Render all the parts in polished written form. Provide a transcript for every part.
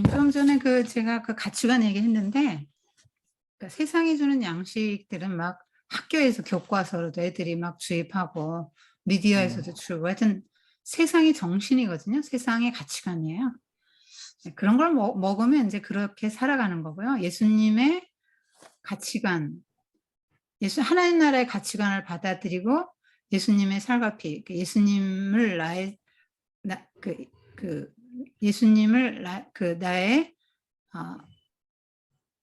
좀 전에 제가 가치관 얘기했는데, 그러니까 세상이 주는 양식들은 막 학교에서 교과서로도 애들이 막 주입하고 미디어에서도 주고 하여튼 세상이 정신이거든요. 세상의 가치관이에요. 그런 걸 먹으면 이제 그렇게 살아가는 거고요. 예수님의 가치관, 하나님 나라의 가치관을 받아들이고 예수님의 살갑히 예수님을 예수님을 나의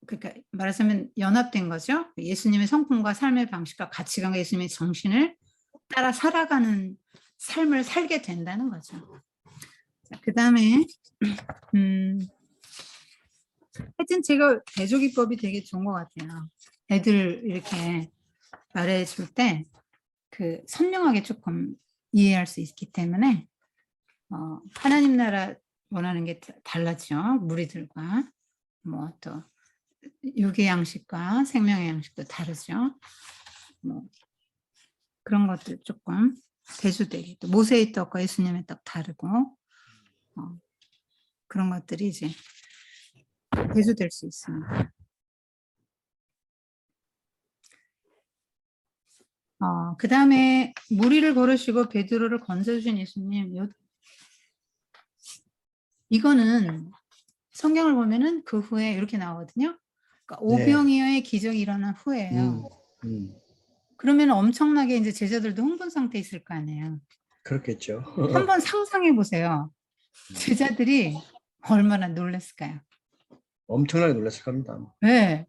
그러니까 말하자면 연합된 거죠. 예수님의 성품과 삶의 방식과 가치관과 예수님의 정신을 따라 살아가는 삶을 살게 된다는 거죠. 그 다음에 하여튼 제가 대조기법이 되게 좋은 것 같아요. 애들 이렇게 말해줄 때 선명하게 조금 이해할 수 있기 때문에 하나님 나라 원하는 게 달라죠. 무리들과 뭐 또 육의 양식과 생명의 양식도 다르죠. 뭐 그런 것들 조금 대조되게 또 모세의 떡과 예수님의 떡 다르고 그런 것들이 이제 대조될 수 있습니다. 그 다음에 무리를 걸으시고 베드로를 건져주신 예수님, 이거는 성경을 보면은 그 후에 이렇게 나오거든요. 그러니까 오병이어의 기적이 일어난 후에요. 그러면 엄청나게 이제 제자들도 흥분 상태에 있을 거 아니에요. 그렇겠죠. 한번 상상해 보세요. 제자들이 얼마나 놀랐을까요? 엄청나게 놀랐을 겁니다. 네,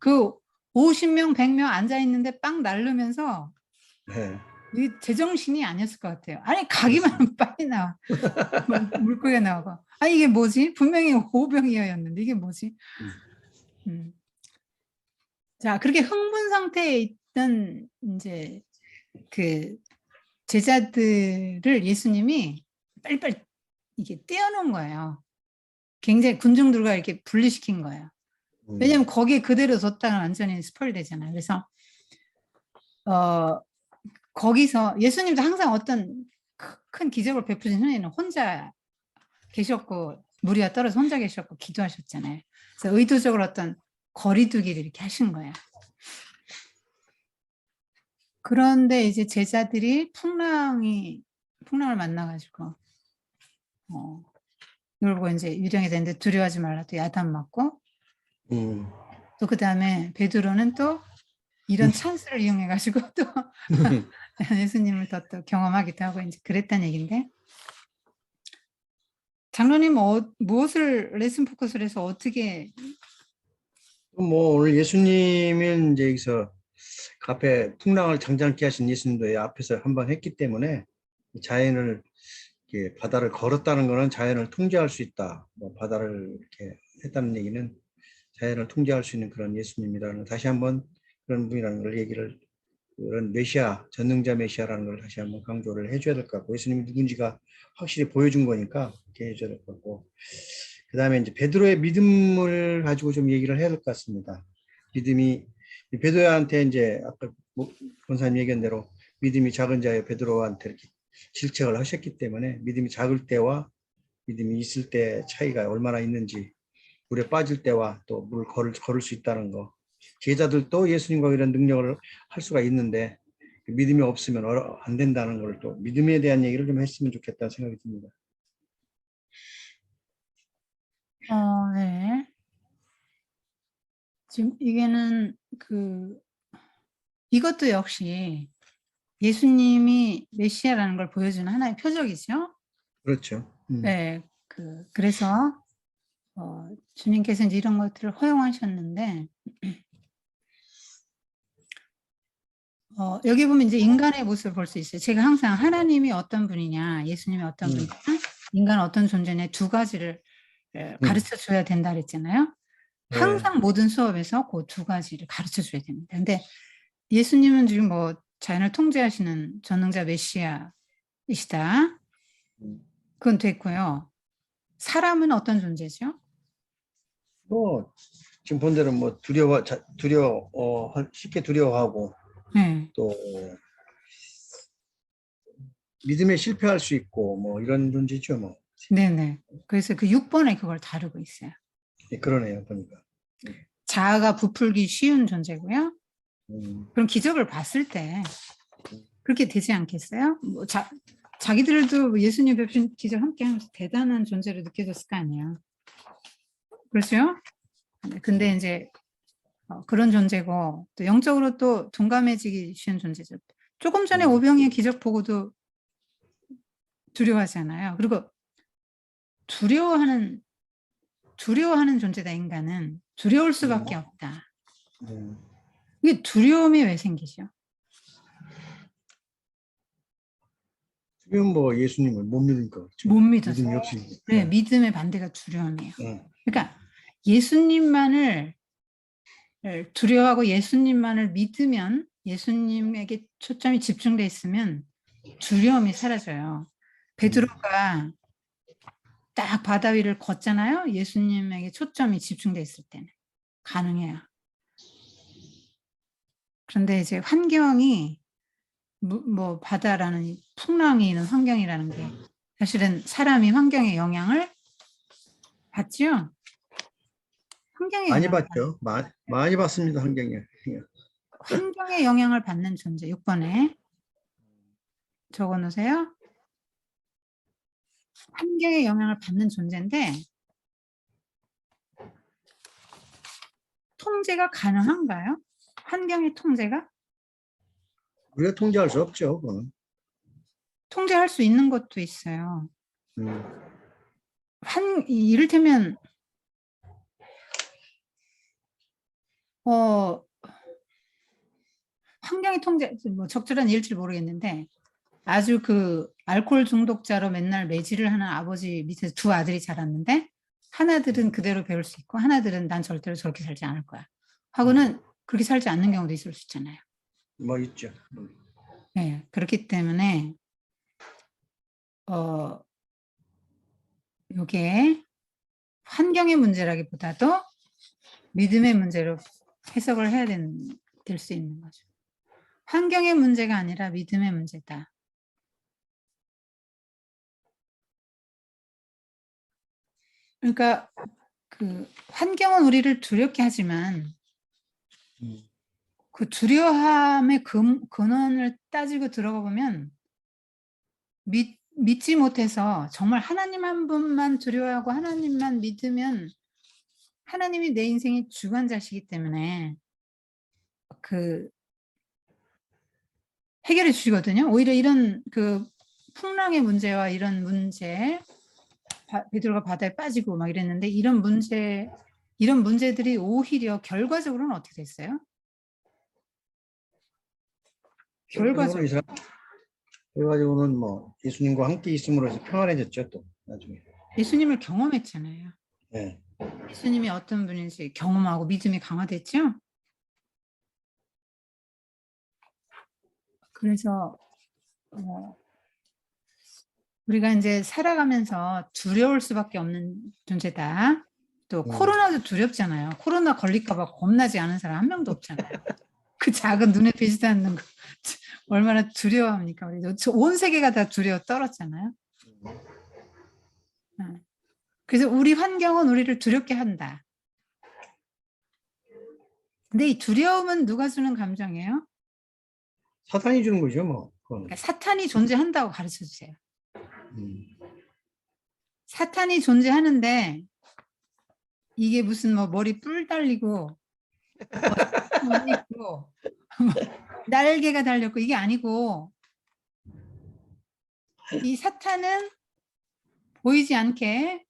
50명, 100명 앉아 있는데 빵 날르면서 네. 이 제정신이 아니었을 것 같아요. 아니 가기만 하면 빨리 나와. 물고기가 나오고. 아 이게 뭐지? 분명히 오병이어였는데 이게 뭐지? 자, 그렇게 흥분 상태에 있던 이제 제자들을 예수님이 빨리빨리 이게 떼어놓은 거예요. 굉장히 군중들과 이렇게 분리시킨 거예요. 왜냐면 거기에 그대로 뒀다가 완전히 스포일되잖아요. 그래서 거기서 예수님도 항상 어떤 큰 기적을 베푸신 후에는 혼자 계셨고 무리가 떨어져 혼자 계셨고 기도하셨잖아요. 그래서 의도적으로 어떤 거리두기를 이렇게 하신 거예요. 그런데 이제 제자들이 풍랑을 만나가지고 이걸 보고 이제 유령이 되는데 두려워하지 말라 또 야단 맞고 또 그 다음에 베드로는 또 이런 찬스를 이용해가지고 또 예수님을 또 경험하기도 하고 이제 그랬다는 얘기인데 장로님 무엇을 레슨 포커스를 해서 어떻게 뭐 오늘 예수님은 이제 여기서 그 앞에 풍랑을 잠잠케 하신 예수님도 앞에서 한번 했기 때문에 자연을 이렇게 바다를 걸었다는 것은 자연을 통제할 수 있다. 뭐 바다를 이렇게 했다는 얘기는 자연을 통제할 수 있는 그런 예수님이라는 다시 한번 그런 분이라는 걸 얘기를 그런 메시아 전능자 메시아라는 걸 다시 한번 강조를 해줘야 될 것 같고 예수님이 누군지가 확실히 보여준 거니까 이렇게 해줘야 될 것 같고 그 다음에 이제 베드로의 믿음을 가지고 좀 얘기를 해야 될 것 같습니다. 믿음이 베드로한테 이제 아까 권사님 얘기한 대로 믿음이 작은 자의 베드로한테 이렇게 질책을 하셨기 때문에 믿음이 작을 때와 믿음이 있을 때 차이가 얼마나 있는지 물에 빠질 때와 또 물 걸을 수 있다는 거 제자들도 예수님과 이런 능력을 할 수가 있는데 믿음이 없으면 안 된다는 걸 또 믿음에 대한 얘기를 좀 했으면 좋겠다는 생각이 듭니다. 네. 지금 이게는 이것도 역시 예수님이 메시아라는 걸 보여주는 하나의 표적이죠. 그렇죠. 네, 그래서 주님께서 이제 이런 것들을 허용하셨는데 여기 보면 이제 인간의 모습을 볼 수 있어요. 제가 항상 하나님이 어떤 분이냐, 예수님이 어떤 분이냐, 인간은 어떤 존재냐 두 가지를 가르쳐 줘야 된다 그랬잖아요. 항상 모든 수업에서 그 두 가지를 가르쳐 줘야 됩니다. 근데 예수님은 지금 뭐 자연을 통제하시는 전능자 메시아이시다. 그건 됐고요. 사람은 어떤 존재죠? 뭐 지금 본 대로 뭐 쉽게 두려워하고 네. 또 믿음에 실패할 수 있고 뭐 이런 존재죠 뭐. 네네. 그래서 6번에 그걸 다루고 있어요. 예, 그러네요. 보니까. 자아가 부풀기 쉬운 존재고요. 그럼 기적을 봤을 때 그렇게 되지 않겠어요? 뭐 자기들도 예수님 베푸신 기적 함께 하면서 대단한 존재로 느껴졌을 거 아니에요. 그렇죠? 근데 이제 그런 존재고 또 영적으로 또 둔감해지기 쉬운 존재죠. 조금 전에 오병이의 기적 보고도 두려워하잖아요. 그리고 두려워하는 존재다. 인간은 두려울 수밖에 없다. 이게 두려움이 왜 생기죠? 지금 뭐 예수님을 못 믿으니까 그렇죠. 못 믿어서. 믿음이 없으니까. 네, 믿음의 반대가 두려움이에요. 네. 그러니까 예수님만을 두려워하고 예수님만을 믿으면, 예수님에게 초점이 집중돼 있으면 두려움이 사라져요. 베드로가 딱 바다 위를 걷잖아요. 예수님에게 초점이 집중돼 있을 때는 가능해요. 그런데 이제 환경이 뭐 바다라는 이 풍랑이 있는 환경이라는 게 사실은 사람이 환경의 영향을 받죠. 환경의 많이 영향을 봤죠. 많이 봤습니다. 환경의 영향을 받는 존재. 6번에 적어 놓으세요. 환경의 영향을 받는 존재인데 통제가 가능한가요? 환경의 통제가? 우리가 통제할 수 없죠. 그건. 통제할 수 있는 것도 있어요. 음. 이를테면 환경의 통제, 뭐 적절한 일일지 모르겠는데 아주 그 알코올 중독자로 맨날 매질을 하는 아버지 밑에서 두 아들이 자랐는데 하나들은 그대로 배울 수 있고 하나들은 난 절대로 저렇게 살지 않을 거야 하고는 그렇게 살지 않는 경우도 있을 수 있잖아요. 뭐 있죠. 네, 그렇기 때문에 이게 환경의 문제라기보다도 믿음의 문제로 해석을 해야 될 수 있는 거죠. 환경의 문제가 아니라 믿음의 문제다. 그러니까 그 환경은 우리를 두렵게 하지만 그 두려움의 근원을 따지고 들어가 보면 믿지 못해서 정말 하나님 한 분만 두려워하고 하나님만 믿으면 하나님이 내 인생의 주관자시기 때문에 그 해결해 주시거든요. 오히려 이런 그 풍랑의 문제와 이런 문제, 베드로가 바다에 빠지고 막 이랬는데 이런 문제들이 오히려 결과적으로는 어떻게 됐어요? 결과적으로 그래가지고는 뭐 예수님과 함께 있음으로 해서 평안해졌죠. 또 나중에. 예수님을 경험했잖아요. 네. 예수님이 어떤 분인지 경험하고 믿음이 강화됐죠. 그래서 우리가 이제 살아가면서 두려울 수밖에 없는 존재다. 또 코로나도 두렵잖아요. 코로나 걸릴까 봐 겁나지 않은 사람 한 명도 없잖아요. 그 작은 눈에 비지도 않는 거 얼마나 두려워합니까? 우리 온 세계가 다 두려워 떨었잖아요. 그래서 우리 환경은 우리를 두렵게 한다. 근데 이 두려움은 누가 주는 감정이에요? 사탄이 주는 거죠, 뭐. 그러니까 사탄이 존재한다고 가르쳐 주세요. 사탄이 존재하는데 이게 무슨 뭐 머리 뿔 달리고 옷 입고 날개가 달렸고 이게 아니고 이 사탄은 보이지 않게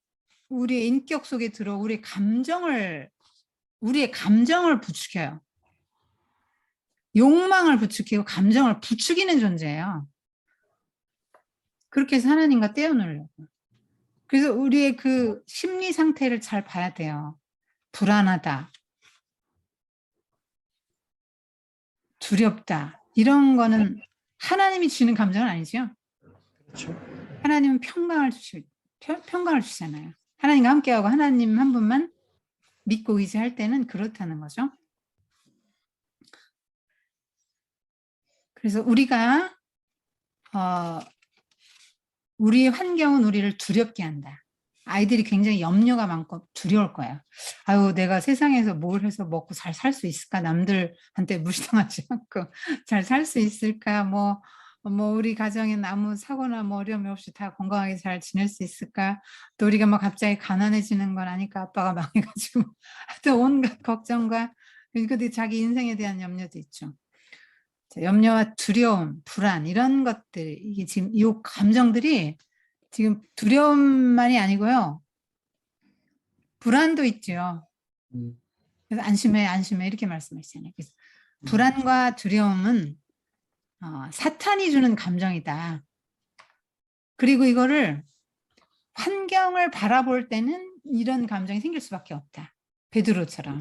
우리의 인격 속에 들어 우리의 감정을 부추겨요. 욕망을 부추기고 감정을 부추기는 존재예요. 그렇게 해서 하나님과 떼어놓으려고. 그래서 우리의 그 심리 상태를 잘 봐야 돼요. 불안하다, 두렵다 이런 거는 하나님이 주는 감정은 아니죠. 그렇죠. 하나님은 평강을 주시잖아요. 하나님과 함께하고 하나님 한 분만 믿고 의지할 때는 그렇다는 거죠. 그래서 우리가 우리의 환경은 우리를 두렵게 한다. 아이들이 굉장히 염려가 많고 두려울 거야. 아유, 내가 세상에서 뭘 해서 먹고 잘 살 수 있을까? 남들한테 무시당하지 않고 잘 살 수 있을까? 우리 가정엔 아무 사고나 어려움이 없이 다 건강하게 잘 지낼 수 있을까? 또 우리가 갑자기 가난해지는 건 아니까 아빠가 망해가지고 하여튼 온갖 걱정과 그리고 자기 인생에 대한 염려도 있죠. 염려와 두려움, 불안 이런 것들 이게 지금 이 감정들이 지금 두려움만이 아니고요. 불안도 있죠. 그래서 안심해, 안심해 이렇게 말씀하시잖아요. 그래서 불안과 두려움은 사탄이 주는 감정이다. 그리고 이거를 환경을 바라볼 때는 이런 감정이 생길 수밖에 없다. 베드로처럼.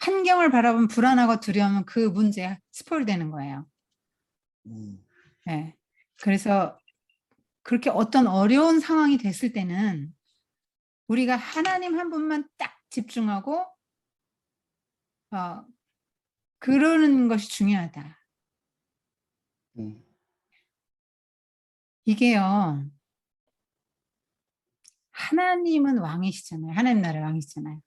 환경을 바라보면 불안하고 두려움은 그 문제에 스포일되는 거예요. 네. 그래서 그렇게 어떤 어려운 상황이 됐을 때는 우리가 하나님 한 분만 딱 집중하고 그러는 것이 중요하다. 이게요. 하나님은 왕이시잖아요. 하나님 나라의 왕이시잖아요.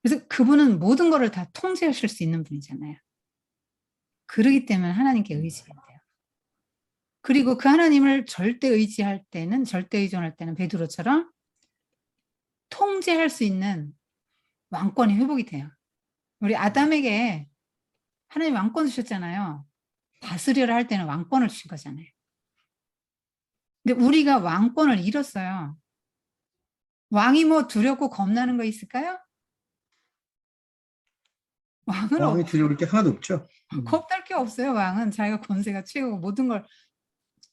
그래서 그분은 모든 것을 다 통제하실 수 있는 분이잖아요. 그러기 때문에 하나님께 의지해야 돼요. 그리고 그 하나님을 절대 의지할 때는, 절대 의존할 때는 베드로처럼 통제할 수 있는 왕권이 회복이 돼요. 우리 아담에게 하나님 왕권 주셨잖아요. 다스려라 할 때는 왕권을 주신 거잖아요. 근데 우리가 왕권을 잃었어요. 왕이 두렵고 겁나는 거 있을까요? 왕이 두려울 게 하나도 없죠. 겁날 게 없어요. 왕은 자기가 권세가 최고고 모든 걸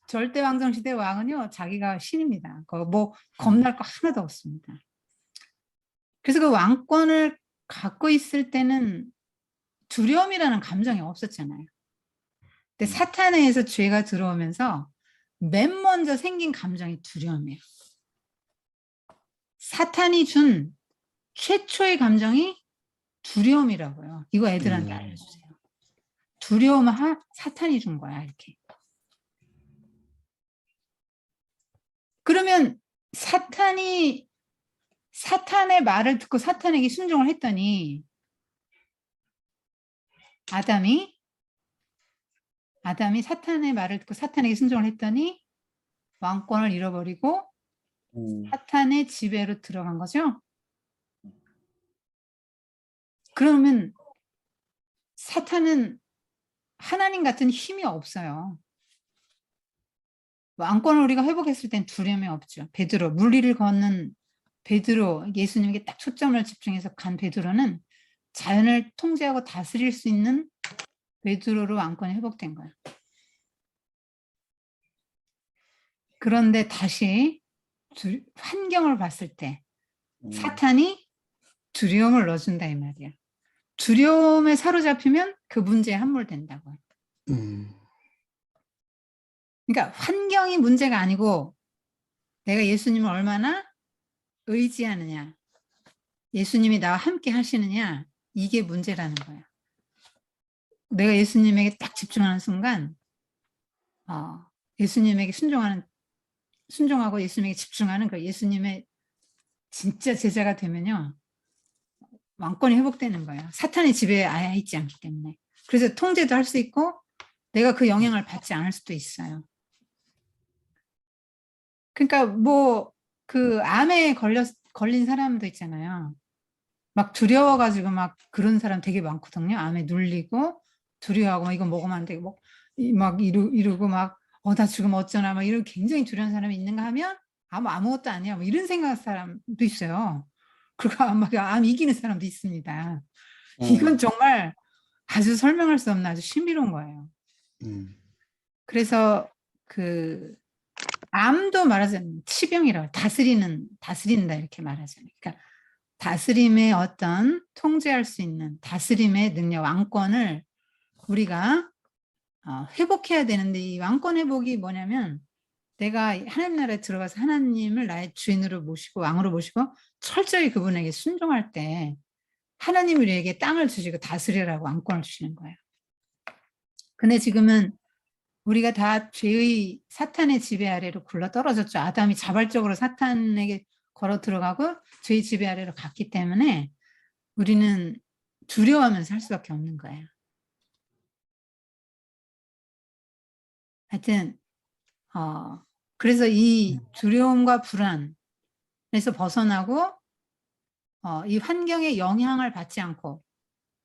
절대 왕정 시대 왕은요 자기가 신입니다. 겁날 거 하나도 없습니다. 그래서 그 왕권을 갖고 있을 때는 두려움이라는 감정이 없었잖아요. 근데 사탄에 의해서 죄가 들어오면서 맨 먼저 생긴 감정이 두려움이에요. 사탄이 준 최초의 감정이 두려움이라고요. 이거 애들한테 알려주세요. 두려움은 사탄이 준 거야 이렇게. 그러면 사탄의 말을 듣고 사탄에게 순종을 했더니 아담이 사탄의 말을 듣고 사탄에게 순종을 했더니 왕권을 잃어버리고 사탄의 지배로 들어간 거죠. 그러면 사탄은 하나님 같은 힘이 없어요. 왕권을 우리가 회복했을 땐 두려움이 없죠. 베드로, 물리를 걷는 베드로, 예수님에게 딱 초점을 집중해서 간 베드로는 자연을 통제하고 다스릴 수 있는 베드로로 왕권이 회복된 거예요. 그런데 다시 환경을 봤을 때 사탄이 두려움을 넣어준다 이 말이야. 두려움에 사로잡히면 그 문제에 함몰된다고요. 그러니까 환경이 문제가 아니고 내가 예수님을 얼마나 의지하느냐, 예수님이 나와 함께 하시느냐, 이게 문제라는 거예요. 내가 예수님에게 딱 집중하는 순간 예수님에게 순종하고 예수님에게 집중하는 그 예수님의 진짜 제자가 되면요 왕권이 회복되는 거예요. 사탄의 지배에 아예 있지 않기 때문에. 그래서 통제도 할 수 있고 내가 그 영향을 받지 않을 수도 있어요. 그러니까 그 암에 걸린 사람도 있잖아요. 막 두려워가지고 막 그런 사람 되게 많거든요. 암에 눌리고 두려워하고 이거 먹으면 안 되고 막 이러고 막 나 죽으면 어쩌나 막 이런 굉장히 두려운 사람이 있는가 하면 아무것도 아니야 뭐 이런 생각하는 사람도 있어요. 그리고 암 이기는 사람도 있습니다. 이건 정말 아주 설명할 수 없는 아주 신비로운 거예요. 그래서 그 암도 말하자면 치병이라고 다스린다 이렇게 말하잖아요. 그러니까 다스림의 어떤 통제할 수 있는 다스림의 능력, 왕권을 우리가 회복해야 되는데 이 왕권 회복이 뭐냐면 내가 하나님 나라에 들어가서 하나님을 나의 주인으로 모시고 왕으로 모시고 철저히 그분에게 순종할 때 하나님이 우리에게 땅을 주시고 다스리라고 왕권을 주시는 거예요. 근데 지금은 우리가 다 죄의 사탄의 지배 아래로 굴러 떨어졌죠. 아담이 자발적으로 사탄에게 걸어 들어가고 죄의 지배 아래로 갔기 때문에 우리는 두려워하면서 살 수밖에 없는 거예요. 하여튼 그래서 이 두려움과 불안에서 벗어나고 이 환경의 영향을 받지 않고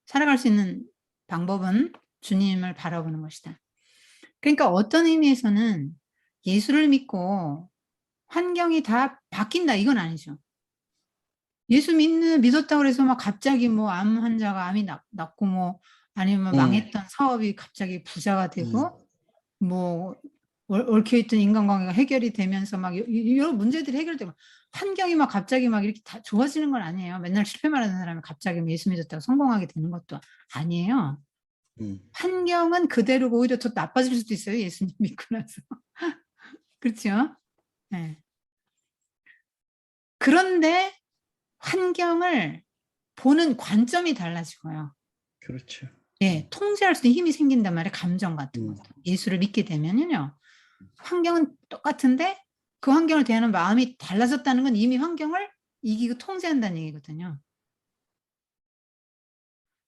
살아갈 수 있는 방법은 주님을 바라보는 것이다. 그러니까 어떤 의미에서는 예수를 믿고 환경이 다 바뀐다 이건 아니죠. 예수 믿었다고 해서 막 갑자기 뭐 암 환자가 암이 낫고 뭐 아니면 망했던 사업이 갑자기 부자가 되고 뭐 얽혀있던 인간관계가 해결이 되면서 막 여러 문제들이 해결되고 환경이 막 갑자기 막 이렇게 다 좋아지는 건 아니에요. 맨날 실패만 하는 사람이 갑자기 예수 믿었다고 성공하게 되는 것도 아니에요. 환경은 그대로고 오히려 더 나빠질 수도 있어요. 예수님 믿고 나서. 그렇죠? 네. 그런데 환경을 보는 관점이 달라지고요. 그렇죠. 예, 통제할 수 있는 힘이 생긴단 말이에요. 감정 같은 것도. 예수를 믿게 되면요. 환경은 똑같은데 그 환경을 대하는 마음이 달라졌다는 건 이미 환경을 이기고 통제한다는 얘기거든요.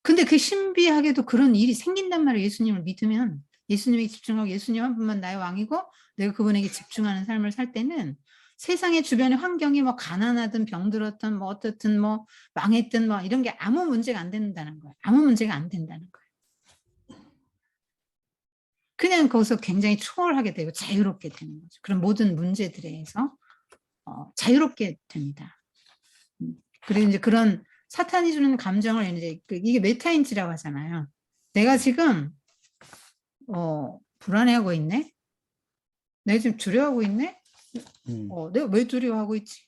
근데 그 신비하게도 그런 일이 생긴단 말이에요. 예수님을 믿으면. 예수님에게 집중하고 예수님 한 분만 나의 왕이고 내가 그분에게 집중하는 삶을 살 때는 세상의 주변의 환경이 뭐 가난하든 병들었든 뭐 어떻든 뭐 망했든 뭐 이런 게 아무 문제가 안 된다는 거예요. 아무 문제가 안 된다는 거예요. 그냥 거기서 굉장히 초월하게 되고 자유롭게 되는 거죠. 그런 모든 문제들에 의해서 자유롭게 됩니다. 그리고 이제 그런 사탄이 주는 감정을 이제 이게 메타인지라고 하잖아요. 내가 지금 불안해하고 있네. 내가 지금 두려워하고 있네. 내가 왜 두려워하고 있지?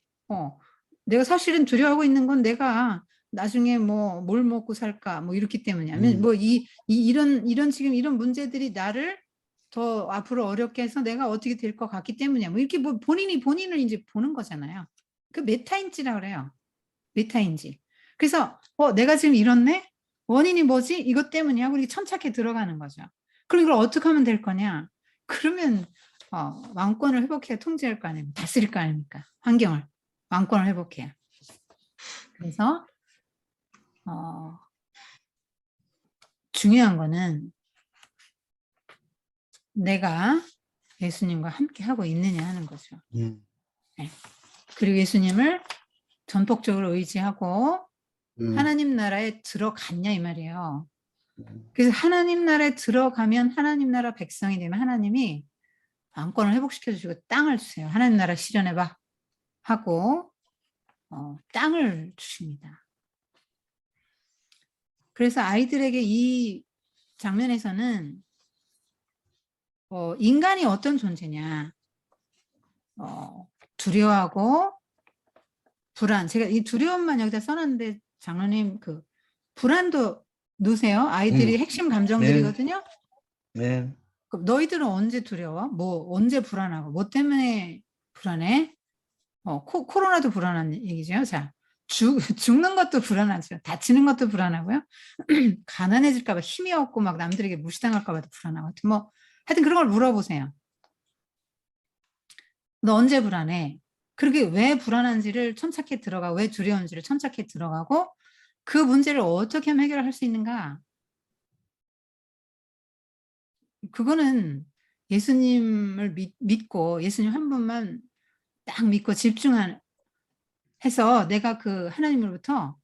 내가 사실은 두려워하고 있는 건 내가 나중에 뭐 뭘 먹고 살까 뭐 이렇기 때문이야. 뭐 이런 지금 이런 문제들이 나를 더 앞으로 어렵게 해서 내가 어떻게 될 것 같기 때문이야. 뭐 이렇게 뭐 본인을 이제 보는 거잖아요. 그 메타인지라 그래요. 메타인지. 그래서 내가 지금 이렇네? 원인이 뭐지? 이것 때문이야. 우리 천착해 들어가는 거죠. 그럼 이걸 어떻게 하면 될 거냐? 그러면 왕권을 회복해야 통제할 거 아닙니까? 다스릴 거 아닙니까? 환경을. 왕권을 회복해야. 그래서 중요한 거는 내가 예수님과 함께 하고 있느냐 하는 거죠. 네. 그리고 예수님을 전폭적으로 의지하고 하나님 나라에 들어갔냐 이 말이에요. 그래서 하나님 나라에 들어가면 하나님 나라 백성이 되면 하나님이 왕권을 회복시켜 주시고 땅을 주세요. 하나님 나라 실현해봐 하고 땅을 주십니다. 그래서 아이들에게 이 장면에서는 인간이 어떤 존재냐, 두려워하고 불안. 제가 이 두려움만 여기다 써놨는데 장로님 그 불안도 넣으세요. 아이들이 핵심 감정들이거든요. 네. 그럼 너희들은 언제 두려워? 뭐 언제 불안하고 뭐 때문에 불안해? 코로나도 불안한 얘기죠. 자, 죽는 것도 불안하죠. 다치는 것도 불안하고요. 가난해질까 봐 힘이 없고 막 남들에게 무시당할까 봐도 불안하고 뭐 하여튼 그런 걸 물어보세요. 너 언제 불안해? 그렇게 왜 불안한지를 천착해 들어가고 왜 두려운지를 천착해 들어가고 그 문제를 어떻게 하면 해결할 수 있는가? 그거는 예수님을 믿고 예수님 한 분만 딱 믿고 해서 내가 그 하나님으로부터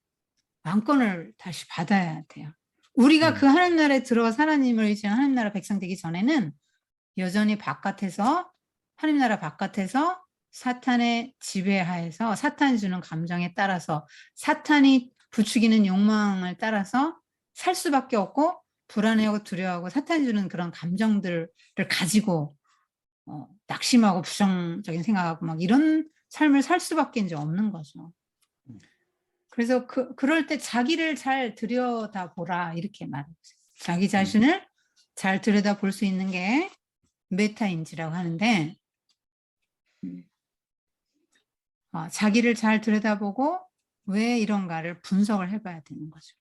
왕권을 다시 받아야 돼요. 우리가 그 하나님 나라에 들어가서 하나님을 의지한 하나님 나라 백성 되기 전에는 여전히 하나님 나라 바깥에서 사탄의 지배하에서 사탄이 주는 감정에 따라서 사탄이 부추기는 욕망을 따라서 살 수밖에 없고 불안해하고 두려워하고 사탄이 주는 그런 감정들을 가지고 낙심하고 부정적인 생각하고 막 이런 삶을 살 수밖에 이제 없는 거죠. 그래서 그럴 때 자기를 잘 들여다보라 이렇게 말해요. 자기 자신을 잘 들여다볼 수 있는 게 메타인지라고 하는데 자기를 잘 들여다보고 왜 이런가를 분석을 해봐야 되는 거죠.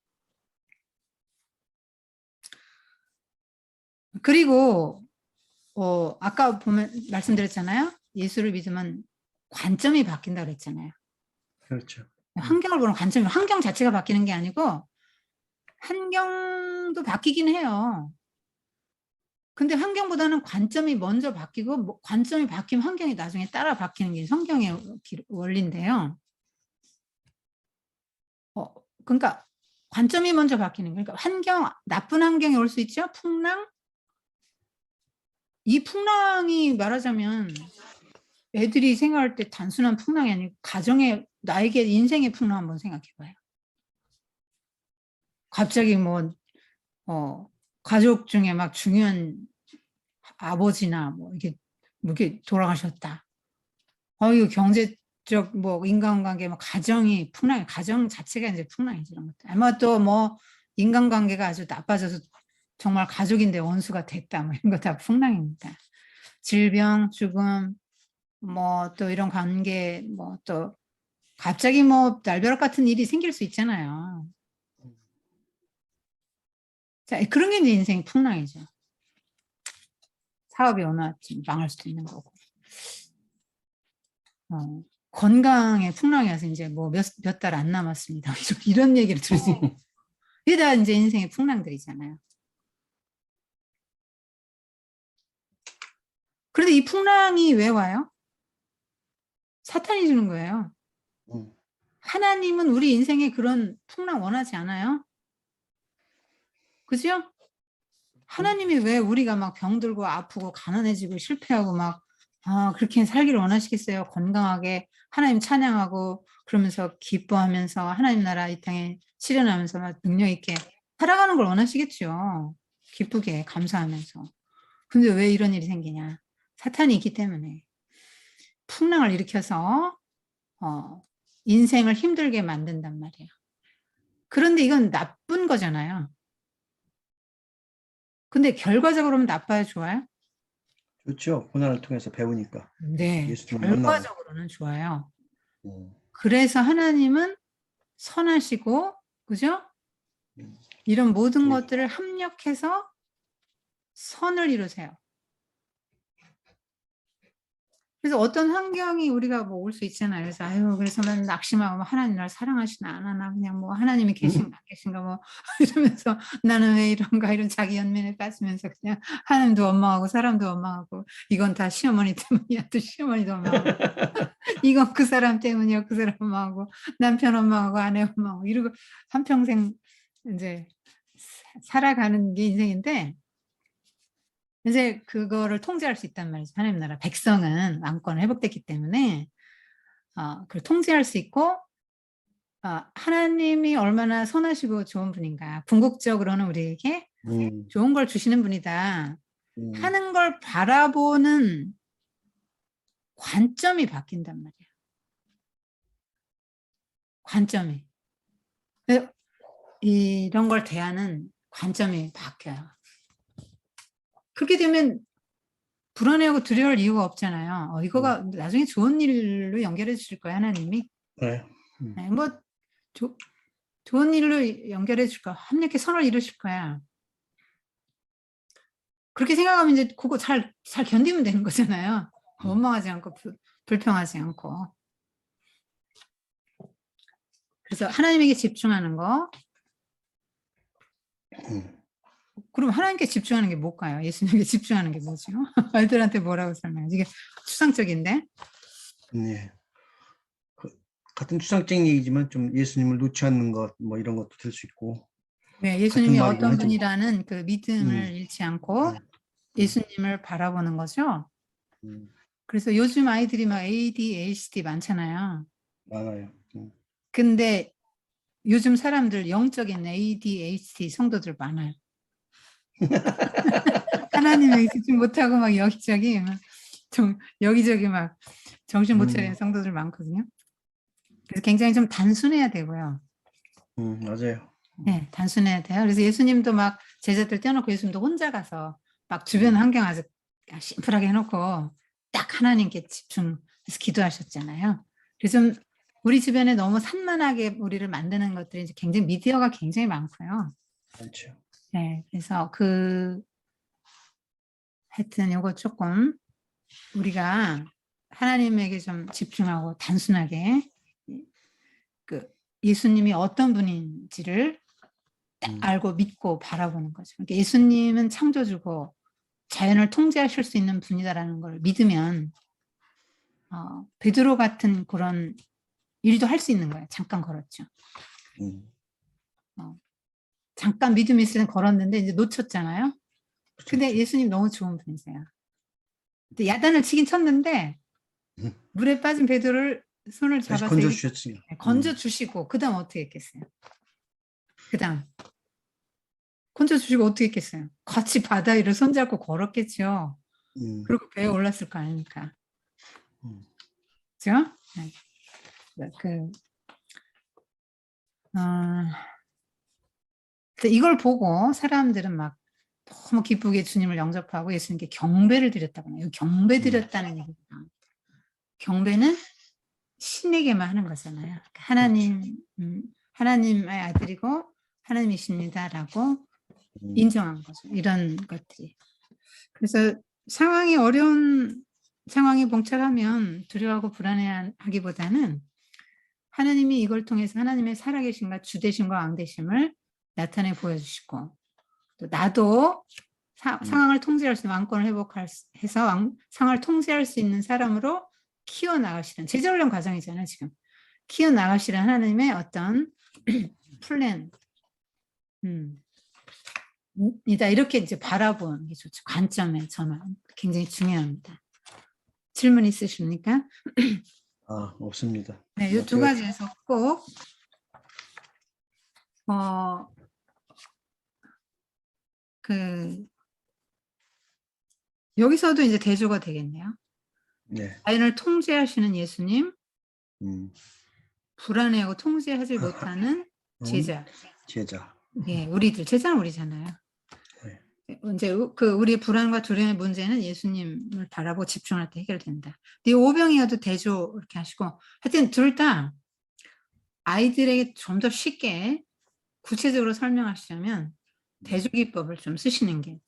그리고 아까 보면 말씀드렸잖아요. 예수를 믿으면 관점이 바뀐다 그랬잖아요. 그렇죠. 환경을 보는 관점이 환경 자체가 바뀌는 게 아니고 환경도 바뀌긴 해요. 근데 환경보다는 관점이 먼저 바뀌고 관점이 바뀌면 환경이 나중에 따라 바뀌는 게 성경의 원리인데요. 그러니까 관점이 먼저 바뀌는 거예요. 그러니까 나쁜 환경이 올 수 있죠. 풍랑. 이 풍랑이 말하자면 애들이 생각할 때 단순한 풍랑이 아니고 나에게 인생의 풍랑 한번 생각해 봐요. 갑자기 가족 중에 막 중요한 아버지나 이렇게 돌아가셨다. 이거 경제적 인간관계 가정이 가정 자체가 이제 풍랑이죠. 이런 것들. 아마 또 인간관계가 아주 나빠져서 정말 가족인데 원수가 됐다. 이런 거 다 풍랑입니다. 질병, 죽음, 또 이런 관계, 또 갑자기 날벼락 같은 일이 생길 수 있잖아요. 자, 그런 게 이제 인생의 풍랑이죠. 사업이 어느 아침 망할 수도 있는 거고. 건강에 풍랑이 와서 이제 몇 달 안 남았습니다. 이런 얘기를 들으세요. 이게 다 이제 인생의 풍랑들이잖아요. 그런데 이 풍랑이 왜 와요? 사탄이 주는 거예요. 하나님은 우리 인생에 그런 풍랑 원하지 않아요? 그죠? 하나님이 왜 우리가 막 병들고 아프고 가난해지고 실패하고 그렇게 살기를 원하시겠어요? 건강하게 하나님 찬양하고 그러면서 기뻐하면서 하나님 나라 이 땅에 실현하면서 막 능력 있게 살아가는 걸 원하시겠죠. 기쁘게 감사하면서. 근데 왜 이런 일이 생기냐? 사탄이 있기 때문에 풍랑을 일으켜서 인생을 힘들게 만든단 말이에요. 그런데 이건 나쁜 거잖아요. 근데 결과적으로는 나빠요, 좋아요? 좋죠. 고난을 통해서 배우니까. 네, 예수님 만나고. 결과적으로는 좋아요. 그래서 하나님은 선하시고, 그죠? 이런 모든 것들을 합력해서 선을 이루세요. 그래서 어떤 환경이 우리가 올 수 있잖아요. 그래서 그래서 난 낙심하고 하나님 나를 사랑하시나 안 하나 그냥 하나님이 계신가 안 계신가 이러면서 나는 왜 이런가 이런 자기 연민에 빠지면서 그냥 하나님도 원망하고 사람도 원망하고 이건 다 시어머니 때문이야 또 시어머니도 원망하고 이건 그 사람 때문이야 그 사람 원망하고 남편 원망하고 아내 원망하고 이러고 한평생 이제 살아가는 게 인생인데 이제 그거를 통제할 수 있단 말이죠. 하나님 나라 백성은 왕권을 회복됐기 때문에 그걸 통제할 수 있고 하나님이 얼마나 선하시고 좋은 분인가. 궁극적으로는 우리에게 좋은 걸 주시는 분이다. 하는 걸 바라보는 관점이 바뀐단 말이에요. 관점이. 이런 걸 대하는 관점이 바뀌어요. 그렇게 되면 불안해하고 두려워할 이유가 없잖아요. 이거가 나중에 좋은 일로 연결해 주실 거예요, 하나님이. 네. 네, 좋은 일로 연결해 줄 거야. 합력해 선을 이루실 거야. 그렇게 생각하면 이제 그거 잘 견디면 되는 거잖아요. 원망하지 않고 불평하지 않고. 그래서 하나님에게 집중하는 거. 그럼 하나님께 집중하는 게 뭘까요? 예수님에게 집중하는 게 뭐죠? 아이들한테 뭐라고 설명해? 이게 추상적인데. 네. 같은 추상적인 얘기지만 좀 예수님을 놓지 않는 것 이런 것도 될 수 있고. 네, 예수님이 어떤 해도. 분이라는 그 믿음을 잃지 않고 예수님을 바라보는 거죠. 그래서 요즘 아이들이 막 ADHD 많잖아요. 많아요. 근데 요즘 사람들 영적인 ADHD 성도들 많아요. 하나님에게 집중 못하고 막 여기저기 막 정신 못 차리는 성도들 많거든요. 그래서 굉장히 좀 단순해야 되고요. 맞아요. 네, 단순해야 돼요. 그래서 예수님도 막 제자들 떼어놓고 예수님도 혼자 가서 막 주변 환경 아주 심플하게 해놓고 딱 하나님께 집중해서 기도하셨잖아요. 그래서 좀 우리 주변에 너무 산만하게 우리를 만드는 것들이 이제 굉장히 미디어가 굉장히 많고요. 그렇죠. 네, 그래서 하여튼 이거 조금 우리가 하나님에게 좀 집중하고 단순하게 그 예수님이 어떤 분인지를 딱 알고 믿고 바라보는 거죠. 그러니까 예수님은 창조주고 자연을 통제하실 수 있는 분이다라는 걸 믿으면 베드로 같은 그런 일도 할 수 있는 거예요. 잠깐 걸었죠. 잠깐 믿음이 있을 때 걸었는데 이제 놓쳤잖아요. 근데 예수님 너무 좋은 분이세요. 야단을 치긴 쳤는데 물에 빠진 베드로를 손을 다시 잡아서 건져주셨지. 건져주시고 그 다음 어떻게 했겠어요? 그 다음 건져주시고 어떻게 했겠어요? 같이 바다 위를 손잡고 걸었겠죠. 그리고 배에 올랐을 거 아닙니까? 그죠? 이걸 보고 사람들은 막 너무 기쁘게 주님을 영접하고 예수님께 경배를 드렸다고 해요. 경배 드렸다는 얘기가 나옵니다. 경배는 신에게만 하는 거잖아요. 하나님의 아들이고 하나님이십니다라고 인정한 거죠. 이런 것들이. 그래서 상황이 어려운 상황에 봉착하면 두려워하고 불안해하기보다는 하나님이 이걸 통해서 하나님의 살아계심과 주되심과 왕되심을 나타내 보여주시고 또 나도 상황을 통제할 수 있는 왕권을 회복해서 상황을 통제할 수 있는 사람으로 키워나가시는 재정훈련 과정이잖아요. 지금 키워나가시는 하나님의 어떤 플랜 이다 이렇게 이제 바라보는 게 좋죠. 관점의 전환 굉장히 중요합니다. 질문 있으십니까? 없습니다. 네, 이 두 가지에서 꼭 여기서도 이제 대조가 되겠네요. 네. 자연을 통제하시는 예수님, 불안해하고 통제하지 못하는 제자. 예, 우리들 제자는 우리잖아요. 네. 이제 우리의 불안과 두려움의 문제는 예수님을 바라보고 집중할 때 해결된다. 이 오병이어도 대조 이렇게 하시고 하여튼 둘 다 아이들에게 좀 더 쉽게 구체적으로 설명하시려면 대조기법을 좀 쓰시는 게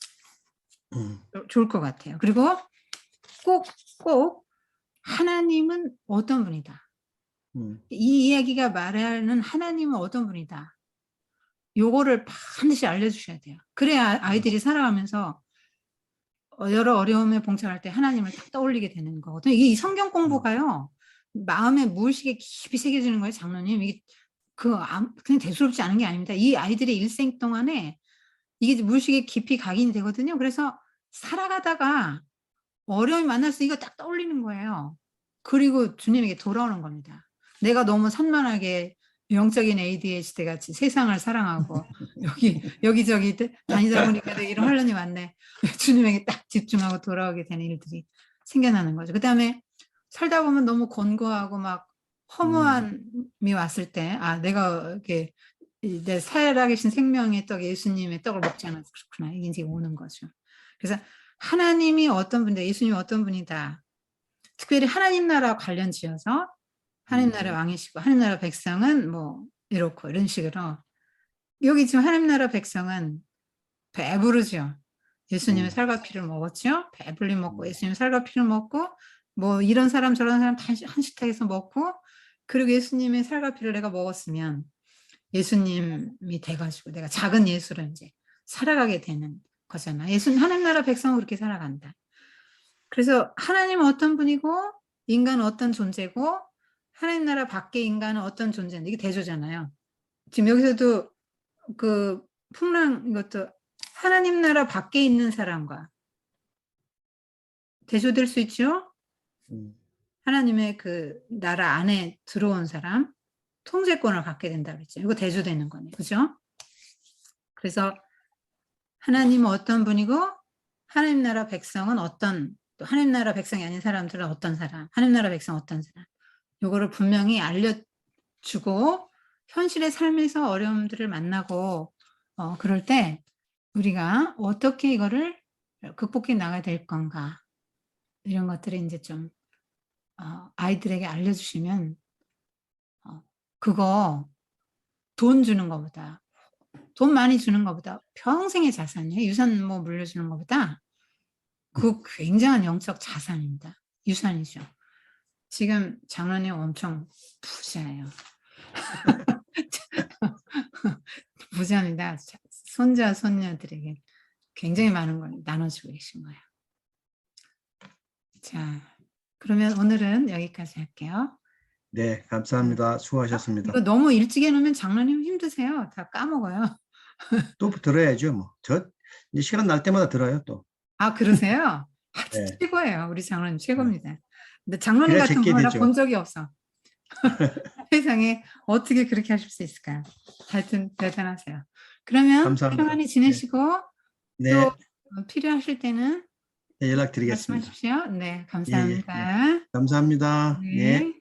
좋을 것 같아요. 그리고 꼭 하나님은 어떤 분이다. 이 이야기가 말하는 하나님은 어떤 분이다. 요거를 반드시 알려주셔야 돼요. 그래야 아이들이 살아가면서 여러 어려움에 봉착할 때 하나님을 딱 떠올리게 되는 거거든요. 이 성경 공부가요. 마음에 무의식에 깊이 새겨지는 거예요. 장로님. 이게 그냥 대수롭지 않은 게 아닙니다. 이 아이들의 일생 동안에 이게 무의식에 깊이 각인이 되거든요. 그래서 살아가다가 어려움이 만날 때 이거 딱 떠올리는 거예요. 그리고 주님에게 돌아오는 겁니다. 내가 너무 산만하게 영적인 ADHD 같이 세상을 사랑하고 여기저기 다니다 보니까 내가 이런 혼란이 왔네. 주님에게 딱 집중하고 돌아오게 되는 일들이 생겨나는 거죠. 그 다음에 살다 보면 너무 곤고하고 막 허무함이 왔을 때, 내가 이렇게 내 살아계신 생명의 떡, 예수님의 떡을 먹지 않아서 그렇구나. 이게 이제 오는 거죠. 그래서 하나님이 어떤 분이다, 예수님이 어떤 분이다. 특별히 하나님 나라 관련 지어서 하나님 나라 왕이시고 하나님 나라 백성은 뭐 이렇고 이런 식으로 여기 지금 하나님 나라 백성은 배부르죠. 예수님의 살과 피를 먹었죠. 배불리 먹고 예수님의 살과 피를 먹고 뭐 이런 사람 저런 사람 다 한 식탁에서 먹고 그리고 예수님의 살과 피를 내가 먹었으면 예수님이 돼가지고 내가 작은 예수로 이제 살아가게 되는 거잖아. 하나님 나라 백성은 그렇게 살아간다. 그래서 하나님은 어떤 분이고 인간은 어떤 존재고 하나님 나라 밖의 인간은 어떤 존재인데 이게 대조잖아요. 지금 여기서도 그 풍랑 이것도 하나님 나라 밖에 있는 사람과 대조될 수 있죠. 하나님의 그 나라 안에 들어온 사람 통제권을 갖게 된다 그랬죠. 이거 대조되는 거네요. 그죠? 그래서 하나님은 어떤 분이고 하나님 나라 백성은 또 하나님 나라 백성이 아닌 사람들은 어떤 사람, 하나님 나라 백성 어떤 사람. 요거를 분명히 알려주고 현실의 삶에서 어려움들을 만나고 그럴 때 우리가 어떻게 이거를 극복해 나가야 될 건가 이런 것들을 이제 좀 아이들에게 알려주시면 그거 돈 주는 것보다 돈 많이 주는 것보다 평생의 자산이에요. 유산 뭐 물려주는 것보다 그 굉장한 영적 자산입니다. 유산이죠. 지금 장로님 엄청 부자예요. 부자입니다. 손자, 손녀들에게 굉장히 많은 걸 나눠주고 계신 거예요. 자, 그러면 오늘은 여기까지 할게요. 네, 감사합니다. 수고하셨습니다. 이거 너무 일찍 해놓으면 장로님 힘드세요. 다 까먹어요. 또 들어야죠, 뭐. 이제 시간 날 때마다 들어요, 또. 아, 그러세요? 네. 최고예요. 우리 장로님 최고입니다. 근데 장로님 그래야 같은 제게 분을 되죠. 본 적이 없어. 세상에 어떻게 그렇게 하실 수 있을까요? 하여튼 대단하세요. 그러면 감사합니다. 평안히 지내시고 네, 또 필요하실 때는 네, 연락드리겠습니다. 말씀하십시오. 네, 예, 예, 예. 감사합니다. 감사합니다. 네. 네.